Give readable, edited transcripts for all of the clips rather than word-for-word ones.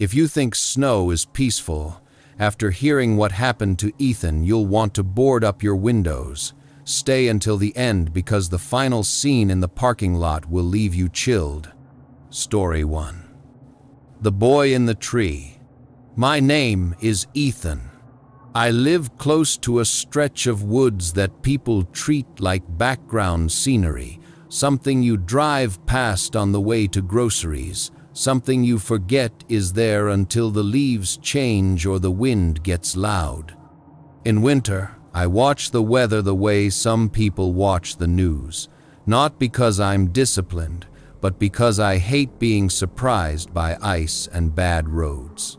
If you think snow is peaceful, after hearing what happened to Ethan, you'll want to board up your windows. Stay until the end because the final scene in the parking lot will leave you chilled. Story 1. The Boy in the Tree. My name is Ethan. I live close to a stretch of woods that people treat like background scenery, something you drive past on the way to groceries, something you forget is there until the leaves change or the wind gets loud. In winter, I watch the weather the way some people watch the news, not because I'm disciplined, but because I hate being surprised by ice and bad roads.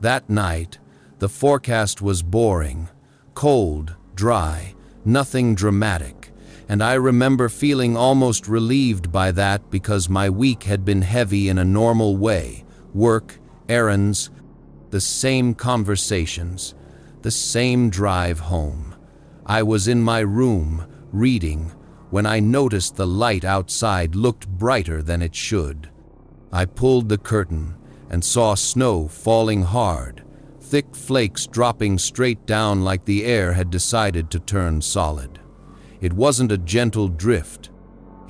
That night, the forecast was boring, cold, dry, nothing dramatic, and I remember feeling almost relieved by that because my week had been heavy in a normal way. Work, errands, the same conversations, the same drive home. I was in my room, reading, when I noticed the light outside looked brighter than it should. I pulled the curtain and saw snow falling hard, thick flakes dropping straight down like the air had decided to turn solid. It wasn't a gentle drift.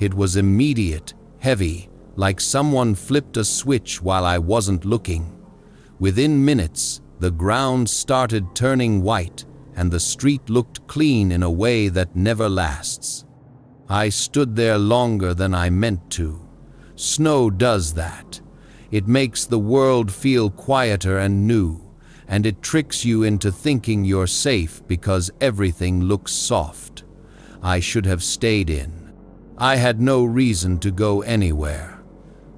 It was immediate, heavy, like someone flipped a switch while I wasn't looking. Within minutes, the ground started turning white, and the street looked clean in a way that never lasts. I stood there longer than I meant to. Snow does that. It makes the world feel quieter and new, and it tricks you into thinking you're safe because everything looks soft. I should have stayed in. I had no reason to go anywhere.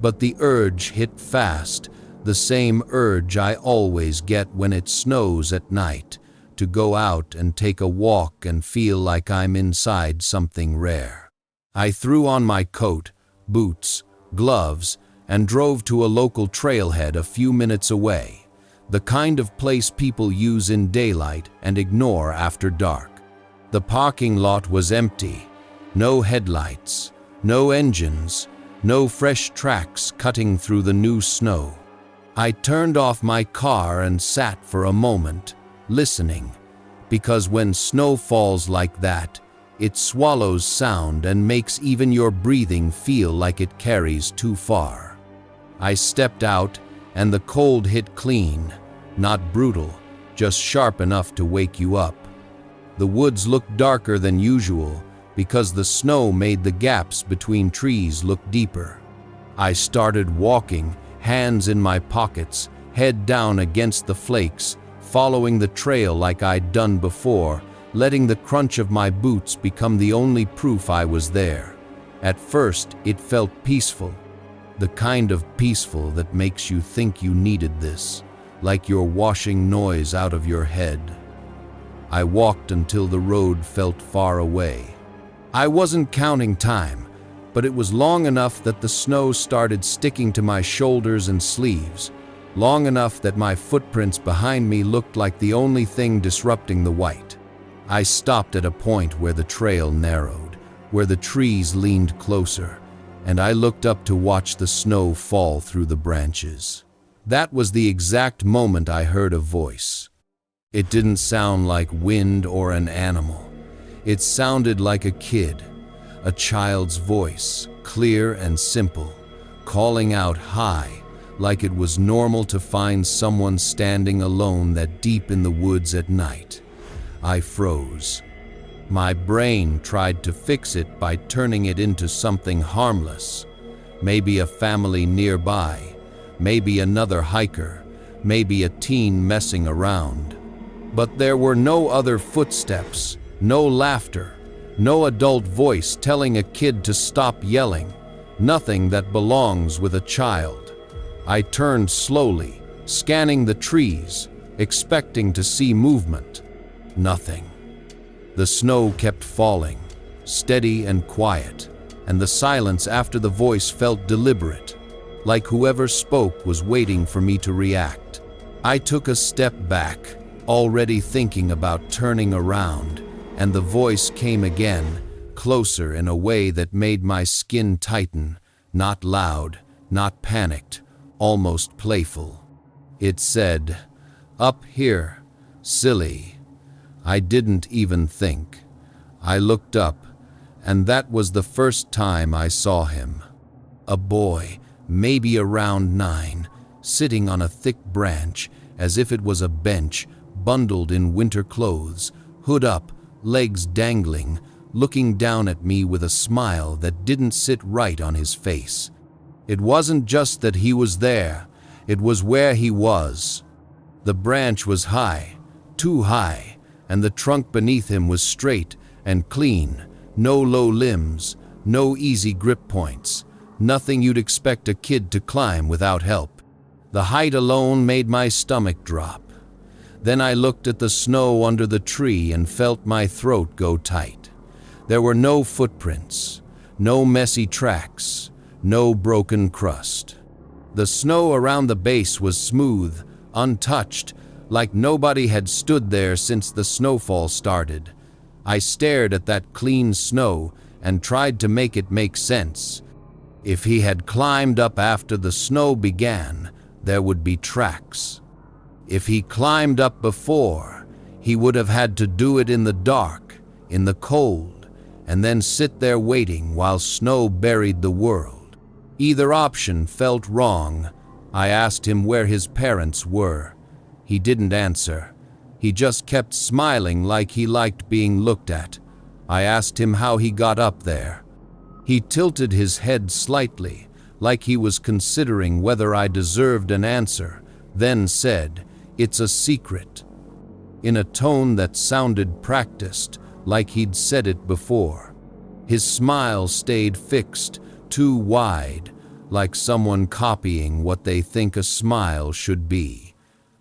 But the urge hit fast, the same urge I always get when it snows at night, to go out and take a walk and feel like I'm inside something rare. I threw on my coat, boots, gloves, and drove to a local trailhead a few minutes away, the kind of place people use in daylight and ignore after dark. The parking lot was empty, no headlights, no engines, no fresh tracks cutting through the new snow. I turned off my car and sat for a moment, listening, because when snow falls like that, it swallows sound and makes even your breathing feel like it carries too far. I stepped out, and the cold hit clean, not brutal, just sharp enough to wake you up. The woods looked darker than usual because the snow made the gaps between trees look deeper. I started walking, hands in my pockets, head down against the flakes, following the trail like I'd done before, letting the crunch of my boots become the only proof I was there. At first, it felt peaceful, the kind of peaceful that makes you think you needed this, like you're washing noise out of your head. I walked until the road felt far away. I wasn't counting time, but it was long enough that the snow started sticking to my shoulders and sleeves, long enough that my footprints behind me looked like the only thing disrupting the white. I stopped at a point where the trail narrowed, where the trees leaned closer, and I looked up to watch the snow fall through the branches. That was the exact moment I heard a voice. It didn't sound like wind or an animal. It sounded like a kid, a child's voice, clear and simple, calling out high, like it was normal to find someone standing alone that deep in the woods at night. I froze. My brain tried to fix it by turning it into something harmless, maybe a family nearby, maybe another hiker, maybe a teen messing around. But there were no other footsteps, no laughter, no adult voice telling a kid to stop yelling, nothing that belongs with a child. I turned slowly, scanning the trees, expecting to see movement. Nothing. The snow kept falling, steady and quiet, and the silence after the voice felt deliberate, like whoever spoke was waiting for me to react. I took a step back, already thinking about turning around, and the voice came again, closer in a way that made my skin tighten, not loud, not panicked, almost playful. It said, "Up here, silly." I didn't even think. I looked up, and that was the first time I saw him. A boy, maybe around 9, sitting on a thick branch, as if it was a bench, bundled in winter clothes, hood up, legs dangling, looking down at me with a smile that didn't sit right on his face. It wasn't just that he was there, it was where he was. The branch was high, too high, and the trunk beneath him was straight and clean, no low limbs, no easy grip points, nothing you'd expect a kid to climb without help. The height alone made my stomach drop. Then I looked at the snow under the tree and felt my throat go tight. There were no footprints, no messy tracks, no broken crust. The snow around the base was smooth, untouched, like nobody had stood there since the snowfall started. I stared at that clean snow and tried to make it make sense. If he had climbed up after the snow began, there would be tracks. If he climbed up before, he would have had to do it in the dark, in the cold, and then sit there waiting while snow buried the world. Either option felt wrong. I asked him where his parents were. He didn't answer. He just kept smiling like he liked being looked at. I asked him how he got up there. He tilted his head slightly, like he was considering whether I deserved an answer, then said, "It's a secret," in a tone that sounded practiced, like he'd said it before. His smile stayed fixed, too wide, like someone copying what they think a smile should be.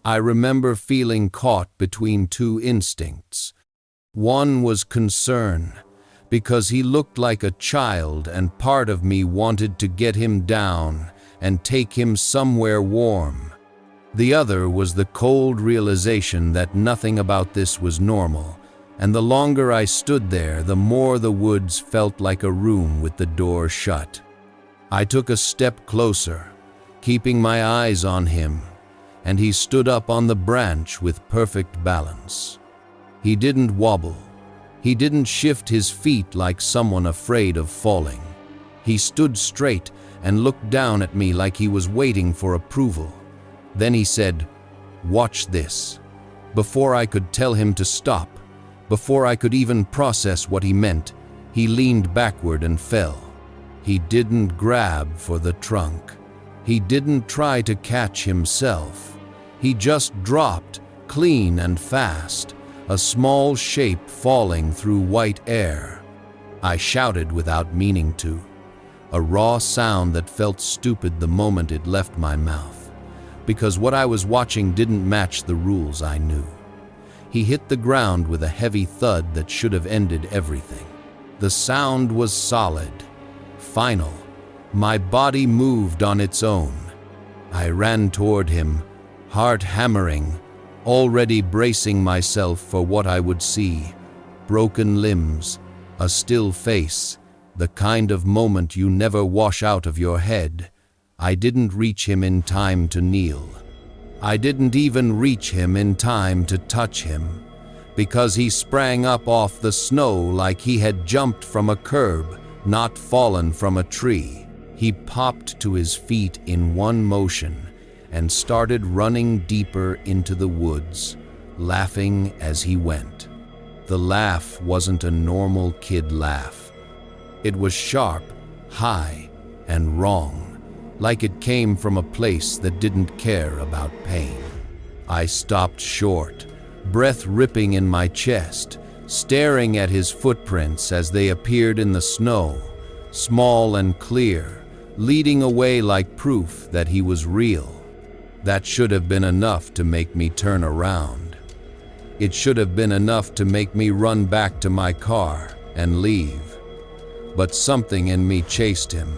I remember feeling caught between two instincts. One was concern, because he looked like a child and part of me wanted to get him down and take him somewhere warm. The other was the cold realization that nothing about this was normal, and the longer I stood there, the more the woods felt like a room with the door shut. I took a step closer, keeping my eyes on him, and he stood up on the branch with perfect balance. He didn't wobble. He didn't shift his feet like someone afraid of falling. He stood straight and looked down at me like he was waiting for approval. Then he said, "Watch this." Before I could tell him to stop, before I could even process what he meant, he leaned backward and fell. He didn't grab for the trunk. He didn't try to catch himself. He just dropped, clean and fast, a small shape falling through white air. I shouted without meaning to, a raw sound that felt stupid the moment it left my mouth, because what I was watching didn't match the rules I knew. He hit the ground with a heavy thud that should have ended everything. The sound was solid, final. My body moved on its own. I ran toward him, heart hammering, already bracing myself for what I would see. Broken limbs, a still face, the kind of moment you never wash out of your head. I didn't reach him in time to kneel. I didn't even reach him in time to touch him, because he sprang up off the snow like he had jumped from a curb, not fallen from a tree. He popped to his feet in one motion and started running deeper into the woods, laughing as he went. The laugh wasn't a normal kid laugh. It was sharp, high, and wrong, like it came from a place that didn't care about pain. I stopped short, breath ripping in my chest, staring at his footprints as they appeared in the snow, small and clear, leading away like proof that he was real. That should have been enough to make me turn around. It should have been enough to make me run back to my car and leave. But something in me chased him.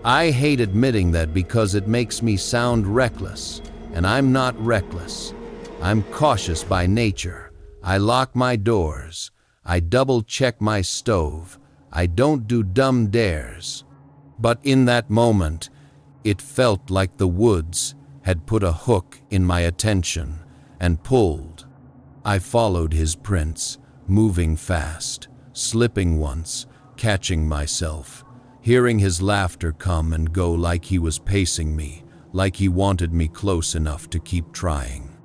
I hate admitting that because it makes me sound reckless, and I'm not reckless. I'm cautious by nature. I lock my doors. I double-check my stove. I don't do dumb dares. But in that moment, it felt like the woods had put a hook in my attention and pulled. I followed his prints, moving fast, slipping once, catching myself, hearing his laughter come and go like he was pacing me, like he wanted me close enough to keep trying.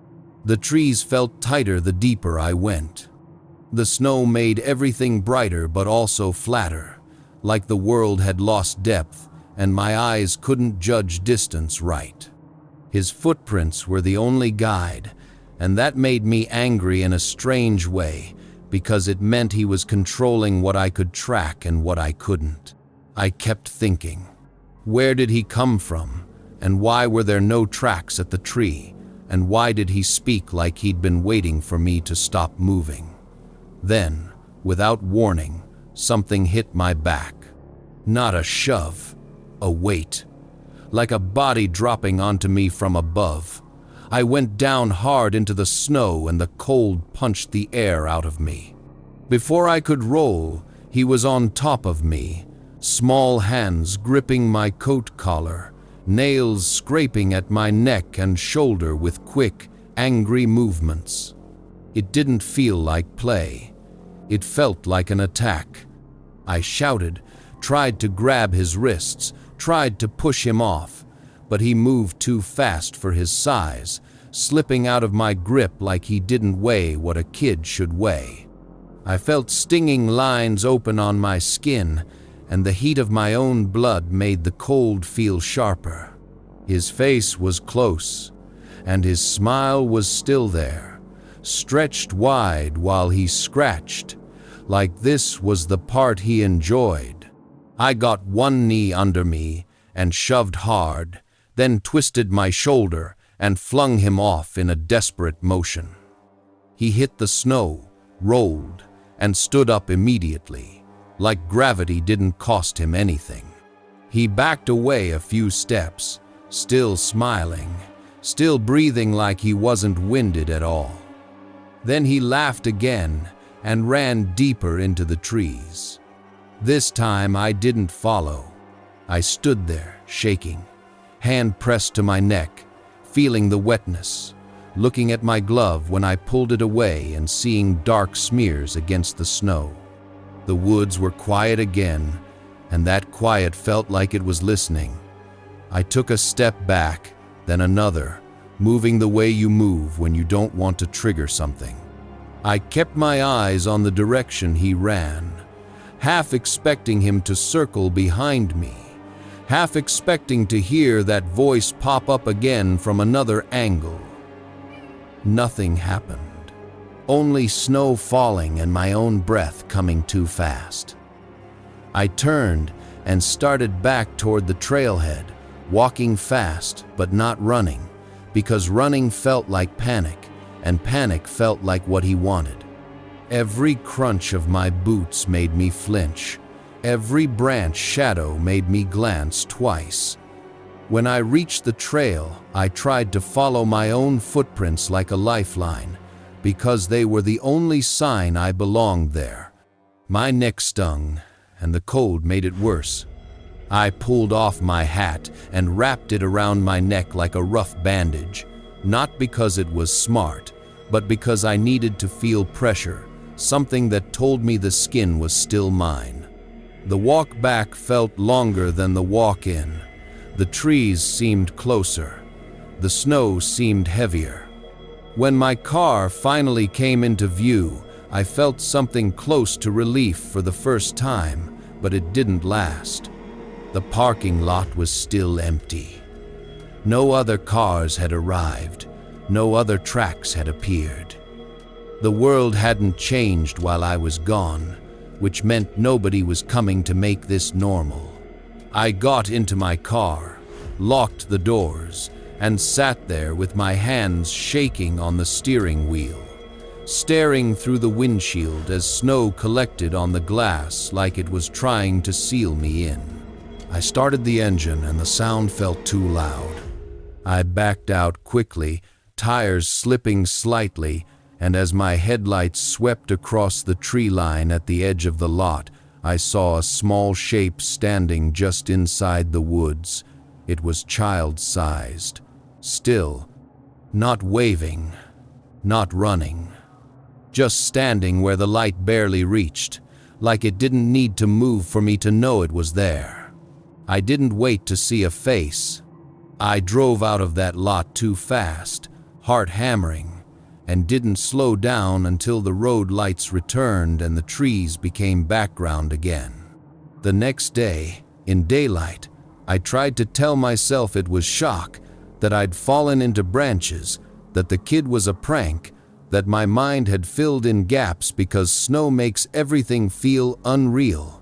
The trees felt tighter the deeper I went. The snow made everything brighter but also flatter, like the world had lost depth and my eyes couldn't judge distance right. His footprints were the only guide, and that made me angry in a strange way, because it meant he was controlling what I could track and what I couldn't. I kept thinking, where did he come from? And why were there no tracks at the tree? And why did he speak like he'd been waiting for me to stop moving? Then, without warning, something hit my back. Not a shove, a weight. Like a body dropping onto me from above. I went down hard into the snow and the cold punched the air out of me. Before I could roll, he was on top of me, small hands gripping my coat collar, nails scraping at my neck and shoulder with quick, angry movements. It didn't feel like play. It felt like an attack. I shouted, tried to grab his wrists, tried to push him off, but he moved too fast for his size, slipping out of my grip like he didn't weigh what a kid should weigh. I felt stinging lines open on my skin, and the heat of my own blood made the cold feel sharper. His face was close, and his smile was still there, stretched wide while he scratched, like this was the part he enjoyed. I got one knee under me and shoved hard, then twisted my shoulder and flung him off in a desperate motion. He hit the snow, rolled, and stood up immediately, like gravity didn't cost him anything. He backed away a few steps, still smiling, still breathing like he wasn't winded at all. Then he laughed again and ran deeper into the trees. This time I didn't follow. I stood there, shaking, hand pressed to my neck, feeling the wetness, looking at my glove when I pulled it away and seeing dark smears against the snow. The woods were quiet again, and that quiet felt like it was listening. I took a step back, then another, moving the way you move when you don't want to trigger something. I kept my eyes on the direction he ran, half expecting him to circle behind me, half expecting to hear that voice pop up again from another angle. Nothing happened. Only snow falling and my own breath coming too fast. I turned and started back toward the trailhead, walking fast but not running, because running felt like panic, and panic felt like what he wanted. Every crunch of my boots made me flinch. Every branch shadow made me glance twice. When I reached the trail, I tried to follow my own footprints like a lifeline, because they were the only sign I belonged there. My neck stung, and the cold made it worse. I pulled off my hat and wrapped it around my neck like a rough bandage, not because it was smart, but because I needed to feel pressure, something that told me the skin was still mine. The walk back felt longer than the walk in. The trees seemed closer. The snow seemed heavier. When my car finally came into view, I felt something close to relief for the first time, but it didn't last. The parking lot was still empty. No other cars had arrived. No other tracks had appeared. The world hadn't changed while I was gone, which meant nobody was coming to make this normal. I got into my car, locked the doors, and sat there with my hands shaking on the steering wheel, staring through the windshield as snow collected on the glass like it was trying to seal me in. I started the engine and the sound felt too loud. I backed out quickly, tires slipping slightly, and as my headlights swept across the tree line at the edge of the lot, I saw a small shape standing just inside the woods. It was child-sized, Still, not waving, not running. Just standing where the light barely reached, like it didn't need to move for me to know it was there. I didn't wait to see a face. I drove out of that lot too fast, heart hammering, and didn't slow down until the road lights returned and the trees became background again. The next day, in daylight, I tried to tell myself it was shock, that I'd fallen into branches, that the kid was a prank, that my mind had filled in gaps because snow makes everything feel unreal.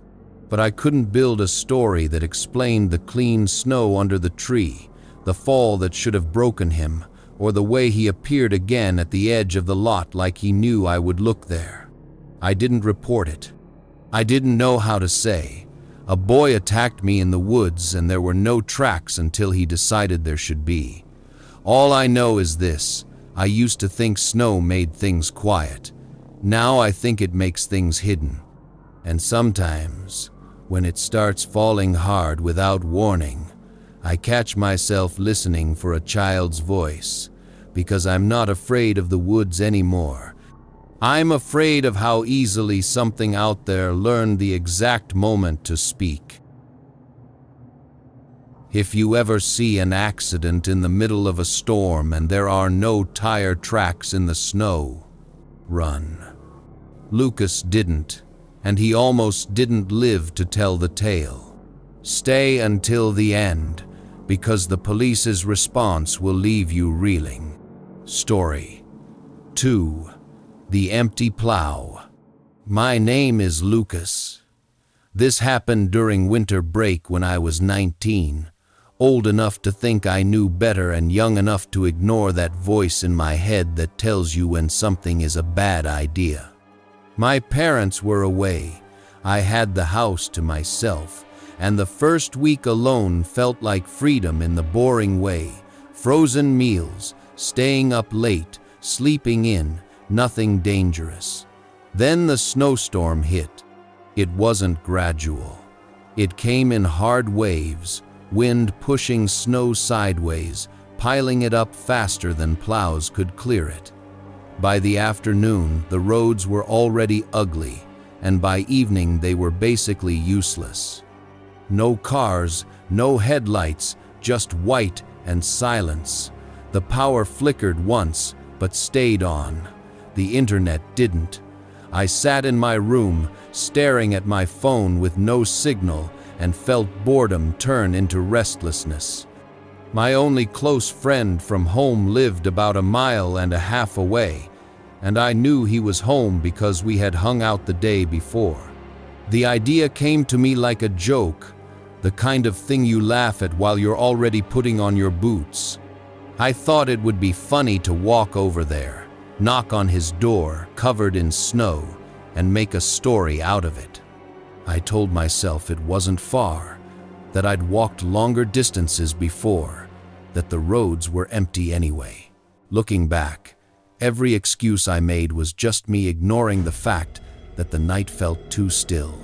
But I couldn't build a story that explained the clean snow under the tree, the fall that should have broken him, or the way he appeared again at the edge of the lot like he knew I would look there. I didn't report it. I didn't know how to say. A boy attacked me in the woods and there were no tracks until he decided there should be. All I know is this: I used to think snow made things quiet. Now I think it makes things hidden. And sometimes, when it starts falling hard without warning, I catch myself listening for a child's voice, because I'm not afraid of the woods anymore. I'm afraid of how easily something out there learned the exact moment to speak. If you ever see an accident in the middle of a storm and there are no tire tracks in the snow, run. Lucas didn't, and he almost didn't live to tell the tale. Stay until the end, because the police's response will leave you reeling. Story 2. The Empty Plow. My name is Lucas. This happened during winter break when I was 19, old enough to think I knew better and young enough to ignore that voice in my head that tells you when something is a bad idea. My parents were away. I had the house to myself, and the first week alone felt like freedom in the boring way. Frozen meals, staying up late, sleeping in, nothing dangerous. Then the snowstorm hit. It wasn't gradual. It came in hard waves, wind pushing snow sideways, piling it up faster than plows could clear it. By the afternoon, the roads were already ugly, and by evening they were basically useless. No cars, no headlights, just white and silence. The power flickered once, but stayed on. The internet didn't. I sat in my room, staring at my phone with no signal, and felt boredom turn into restlessness. My only close friend from home lived about 1.5 miles away, and I knew he was home because we had hung out the day before. The idea came to me like a joke, the kind of thing you laugh at while you're already putting on your boots. I thought it would be funny to walk over there, knock on his door, covered in snow, and make a story out of it. I told myself it wasn't far, that I'd walked longer distances before, that the roads were empty anyway. Looking back, every excuse I made was just me ignoring the fact that the night felt too still.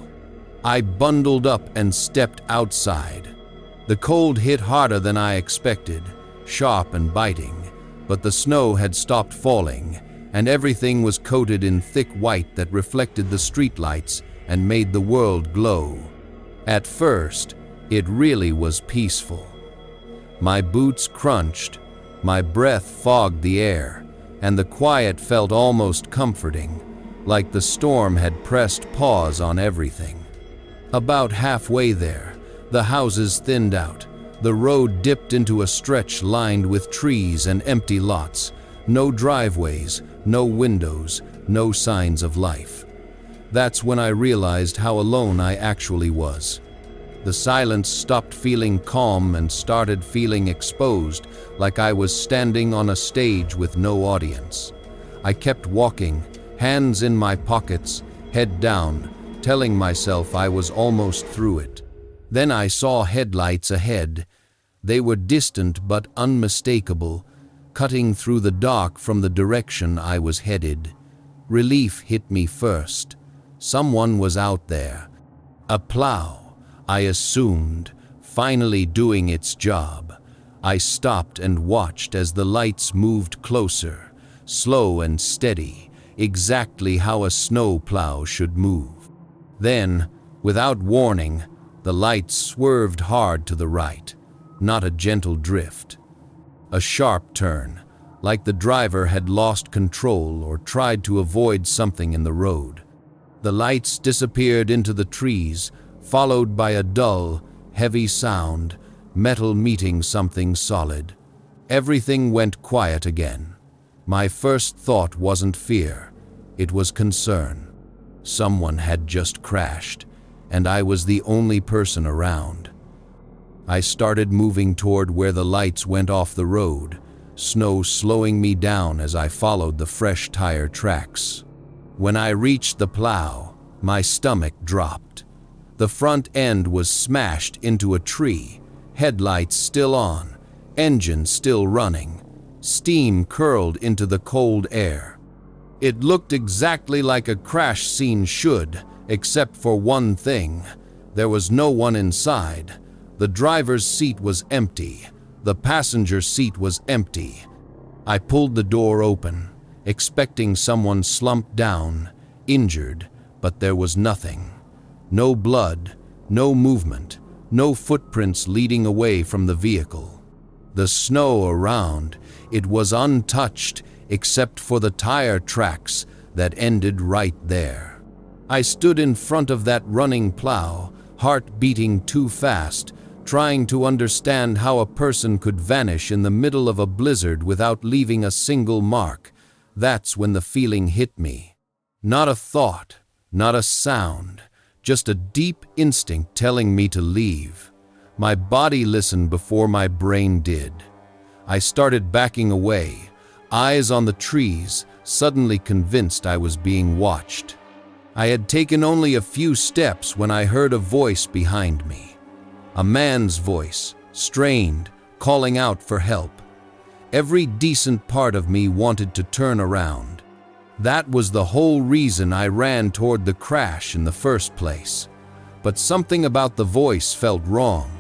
I bundled up and stepped outside. The cold hit harder than I expected, sharp and biting, but the snow had stopped falling, and everything was coated in thick white that reflected the streetlights and made the world glow. At first, it really was peaceful. My boots crunched, my breath fogged the air, and the quiet felt almost comforting, like the storm had pressed pause on everything. About halfway there, the houses thinned out. The road dipped into a stretch lined with trees and empty lots. No driveways, no windows, no signs of life. That's when I realized how alone I actually was. The silence stopped feeling calm and started feeling exposed, like I was standing on a stage with no audience. I kept walking, hands in my pockets, head down, telling myself I was almost through it. Then I saw headlights ahead. They were distant but unmistakable, cutting through the dark from the direction I was headed. Relief hit me first. Someone was out there. A plow, I assumed, finally doing its job. I stopped and watched as the lights moved closer, slow and steady, exactly how a snow plow should move. Then, without warning, the lights swerved hard to the right, not a gentle drift. A sharp turn, like the driver had lost control or tried to avoid something in the road. The lights disappeared into the trees, followed by a dull, heavy sound, metal meeting something solid. Everything went quiet again. My first thought wasn't fear, it was concern. Someone had just crashed, and I was the only person around. I started moving toward where the lights went off the road, snow slowing me down as I followed the fresh tire tracks. When I reached the plow, my stomach dropped. The front end was smashed into a tree, headlights still on, engine still running, steam curled into the cold air. It looked exactly like a crash scene should, except for one thing. There was no one inside. The driver's seat was empty. The passenger seat was empty. I pulled the door open, expecting someone slumped down, injured, but there was nothing. No blood, no movement, no footprints leading away from the vehicle. The snow around, it was untouched except for the tire tracks that ended right there. I stood in front of that running plow, heart beating too fast, trying to understand how a person could vanish in the middle of a blizzard without leaving a single mark. That's when the feeling hit me. Not a thought, not a sound, just a deep instinct telling me to leave. My body listened before my brain did. I started backing away, eyes on the trees, suddenly convinced I was being watched. I had taken only a few steps when I heard a voice behind me. A man's voice, strained, calling out for help. Every decent part of me wanted to turn around. That was the whole reason I ran toward the crash in the first place. But something about the voice felt wrong.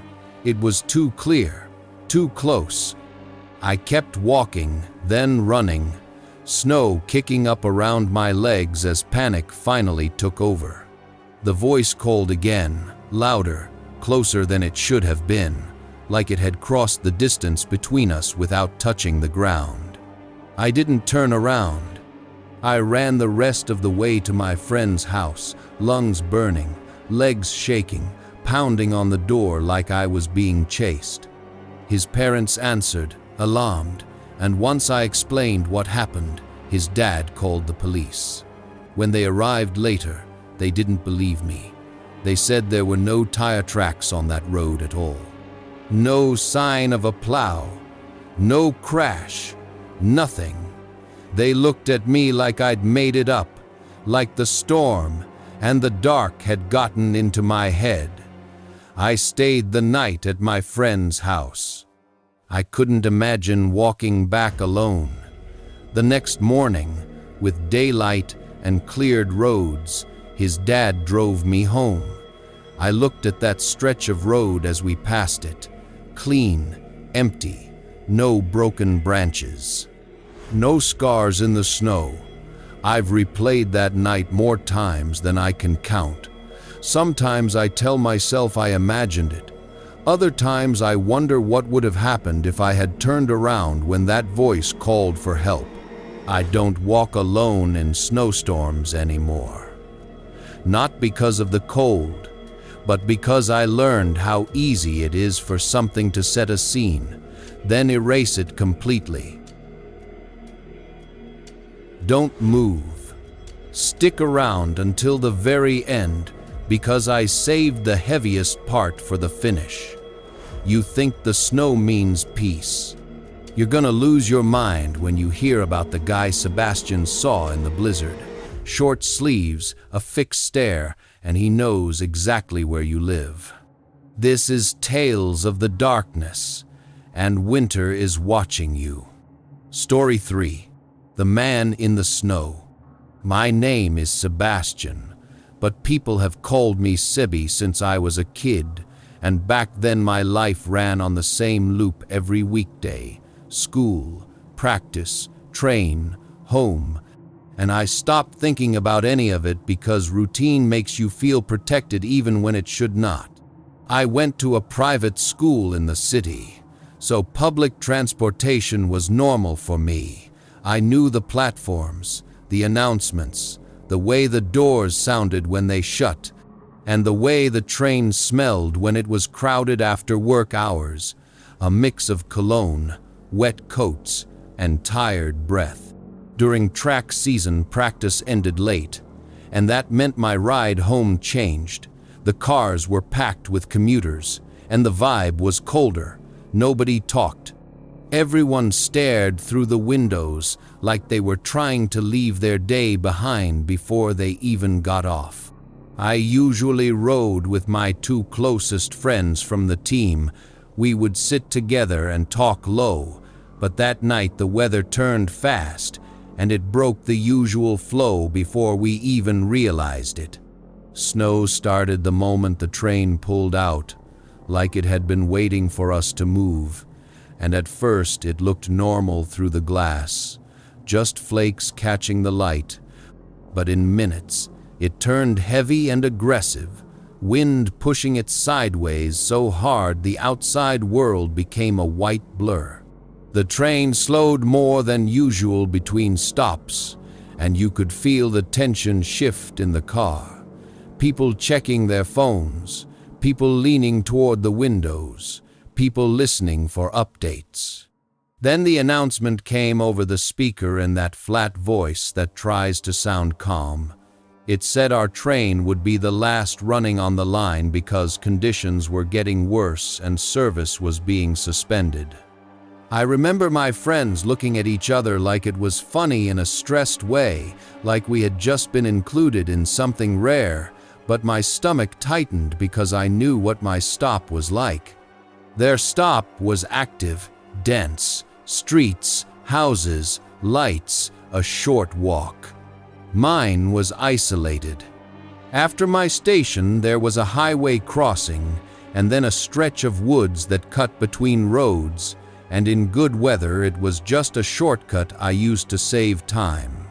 It was too clear, too close. I kept walking, then running, snow kicking up around my legs as panic finally took over. The voice called again, louder, closer than it should have been, like it had crossed the distance between us without touching the ground. I didn't turn around. I ran the rest of the way to my friend's house, lungs burning, legs shaking, pounding on the door like I was being chased. His parents answered, alarmed, and once I explained what happened, his dad called the police. When they arrived later, they didn't believe me. They said there were no tire tracks on that road at all. No sign of a plow, no crash, nothing. They looked at me like I'd made it up, like the storm and the dark had gotten into my head. I stayed the night at my friend's house. I couldn't imagine walking back alone. The next morning, with daylight and cleared roads, his dad drove me home. I looked at that stretch of road as we passed it. Clean, empty, no broken branches. No scars in the snow. I've replayed that night more times than I can count. Sometimes I tell myself I imagined it. Other times I wonder what would have happened if I had turned around when that voice called for help. I don't walk alone in snowstorms anymore. Not because of the cold, but because I learned how easy it is for something to set a scene, then erase it completely. Don't move. Stick around until the very end, because I saved the heaviest part for the finish. You think the snow means peace. You're gonna lose your mind when you hear about the guy Sebastian saw in the blizzard. Short sleeves, a fixed stare, and he knows exactly where you live. This is Tales of the Darkness, and winter is watching you. Story 3. The Man in the Snow. My name is Sebastian, but people have called me Sebi since I was a kid, And back then my life ran on the same loop every weekday: school, practice, train, home. And I stopped thinking about any of it because routine makes you feel protected even when it should not. I went to a private school in the city, so public transportation was normal for me. I knew the platforms, the announcements, the way the doors sounded when they shut, and the way the train smelled when it was crowded after work hours, a mix of cologne, wet coats, and tired breath. During track season, practice ended late, and that meant my ride home changed. The cars were packed with commuters, and the vibe was colder. Nobody talked. Everyone stared through the windows like they were trying to leave their day behind before they even got off. I usually rode with my two closest friends from the team. We would sit together and talk low, but that night the weather turned fast, and it broke the usual flow before we even realized it. Snow started the moment the train pulled out, like it had been waiting for us to move, and at first it looked normal through the glass, just flakes catching the light. But in minutes, it turned heavy and aggressive, wind pushing it sideways so hard the outside world became a white blur. The train slowed more than usual between stops, and you could feel the tension shift in the car. People checking their phones, people leaning toward the windows, people listening for updates. Then the announcement came over the speaker in that flat voice that tries to sound calm. It said our train would be the last running on the line because conditions were getting worse and service was being suspended. I remember my friends looking at each other like it was funny in a stressed way, like we had just been included in something rare, but my stomach tightened because I knew what my stop was like. Their stop was active, dense, streets, houses, lights, a short walk. Mine was isolated. After my station, there was a highway crossing, and then a stretch of woods that cut between roads, and in good weather it was just a shortcut I used to save time.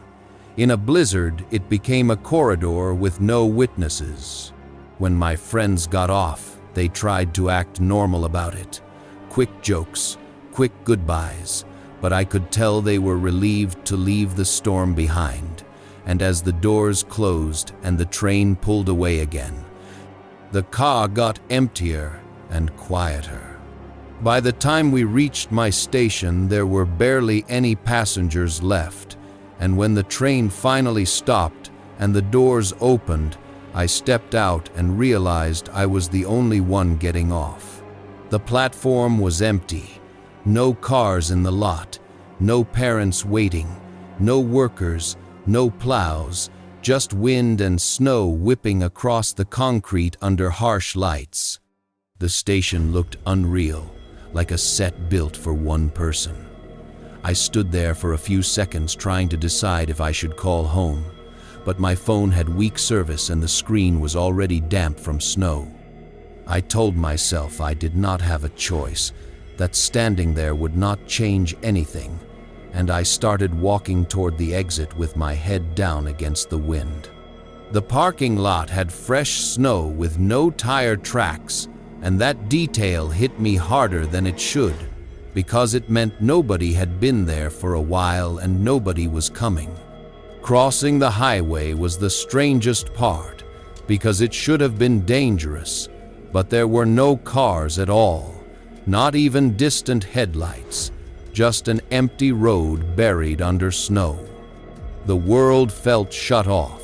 In a blizzard, it became a corridor with no witnesses. When my friends got off, they tried to act normal about it. Quick jokes, quick goodbyes, but I could tell they were relieved to leave the storm behind. And as the doors closed and the train pulled away again, the car got emptier and quieter. By the time we reached my station, there were barely any passengers left, and when the train finally stopped and the doors opened, I stepped out and realized I was the only one getting off. The platform was empty, no cars in the lot, no parents waiting, no workers, no plows, just wind and snow whipping across the concrete under harsh lights. The station looked unreal, like a set built for one person. I stood there for a few seconds trying to decide if I should call home, but my phone had weak service and the screen was already damp from snow. I told myself I did not have a choice, that standing there would not change anything, and I started walking toward the exit with my head down against the wind. The parking lot had fresh snow with no tire tracks, and that detail hit me harder than it should, because it meant nobody had been there for a while and nobody was coming. Crossing the highway was the strangest part, because it should have been dangerous, but there were no cars at all, not even distant headlights, just an empty road buried under snow. The world felt shut off.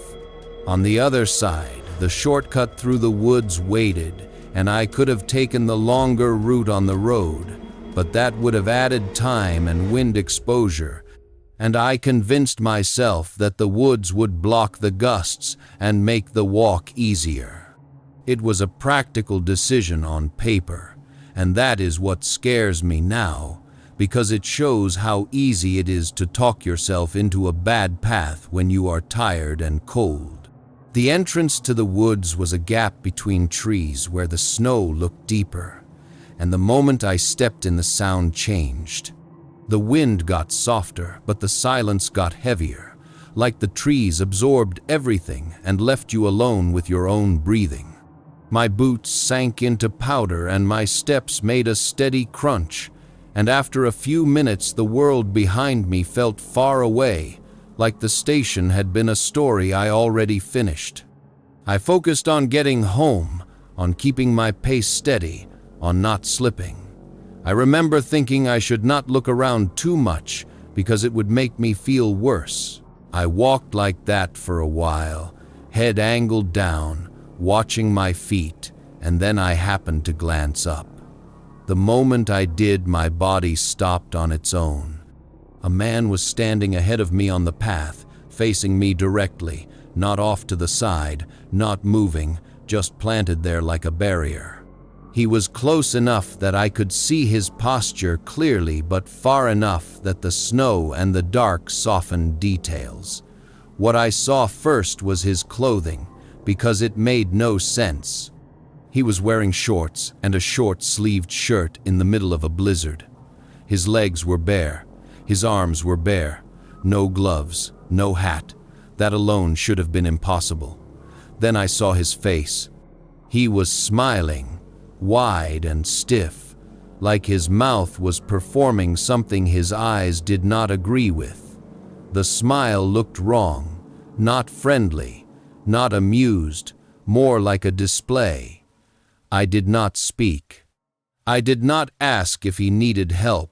On the other side, the shortcut through the woods waited, and I could have taken the longer route on the road, but that would have added time and wind exposure, and I convinced myself that the woods would block the gusts and make the walk easier. It was a practical decision on paper, and that is what scares me now, because it shows how easy it is to talk yourself into a bad path when you are tired and cold. The entrance to the woods was a gap between trees where the snow looked deeper, and the moment I stepped in, the sound changed. The wind got softer, but the silence got heavier, like the trees absorbed everything and left you alone with your own breathing. My boots sank into powder and my steps made a steady crunch, and after a few minutes the world behind me felt far away, like the station had been a story I already finished. I focused on getting home, on keeping my pace steady, on not slipping. I remember thinking I should not look around too much because it would make me feel worse. I walked like that for a while, head angled down, watching my feet, and then I happened to glance up. The moment I did, my body stopped on its own. A man was standing ahead of me on the path, facing me directly, not off to the side, not moving, just planted there like a barrier. He was close enough that I could see his posture clearly, but far enough that the snow and the dark softened details. What I saw first was his clothing, because it made no sense. He was wearing shorts and a short-sleeved shirt in the middle of a blizzard. His legs were bare. His arms were bare. No gloves, no hat. That alone should have been impossible. Then I saw his face. He was smiling, wide and stiff, like his mouth was performing something his eyes did not agree with. The smile looked wrong, not friendly, not amused, more like a display. I did not speak. I did not ask if he needed help.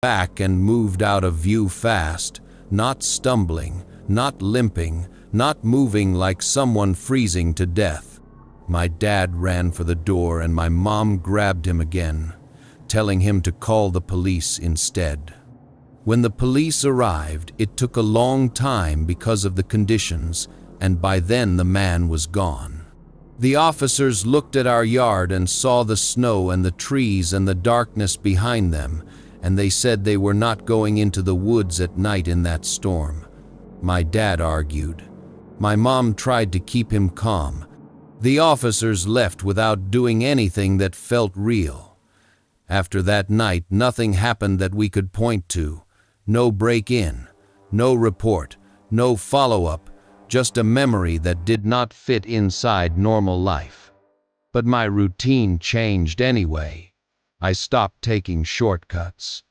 back and moved out of view fast, not stumbling, not limping, not moving like someone freezing to death. My dad ran for the door and my mom grabbed him again, telling him to call the police instead. When the police arrived, it took a long time because of the conditions, and by then the man was gone. The officers looked at our yard and saw the snow and the trees and the darkness behind them, and they said they were not going into the woods at night in that storm. My dad argued. My mom tried to keep him calm. The officers left without doing anything that felt real. After that night, nothing happened that we could point to. No break-in, no report, no follow-up, just a memory that did not fit inside normal life. But my routine changed anyway. I stopped taking shortcuts.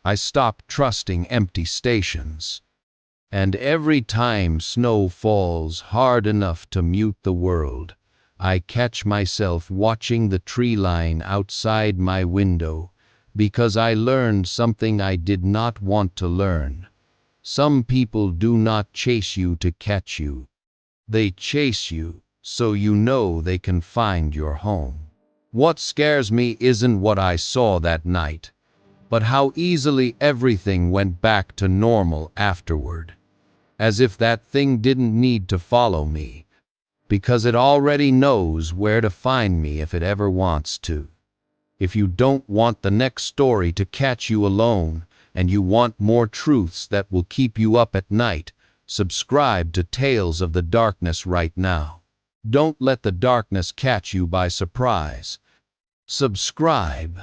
I stopped trusting empty stations. And every time snow falls hard enough to mute the world, I catch myself watching the tree line outside my window, because I learned something I did not want to learn. Some people do not chase you to catch you. They chase you so you know they can find your home. What scares me isn't what I saw that night, but how easily everything went back to normal afterward. As if that thing didn't need to follow me, because it already knows where to find me if it ever wants to. If you don't want the next story to catch you alone, and you want more truths that will keep you up at night, subscribe to Tales of the Darkness right now. Don't let the darkness catch you by surprise. Subscribe.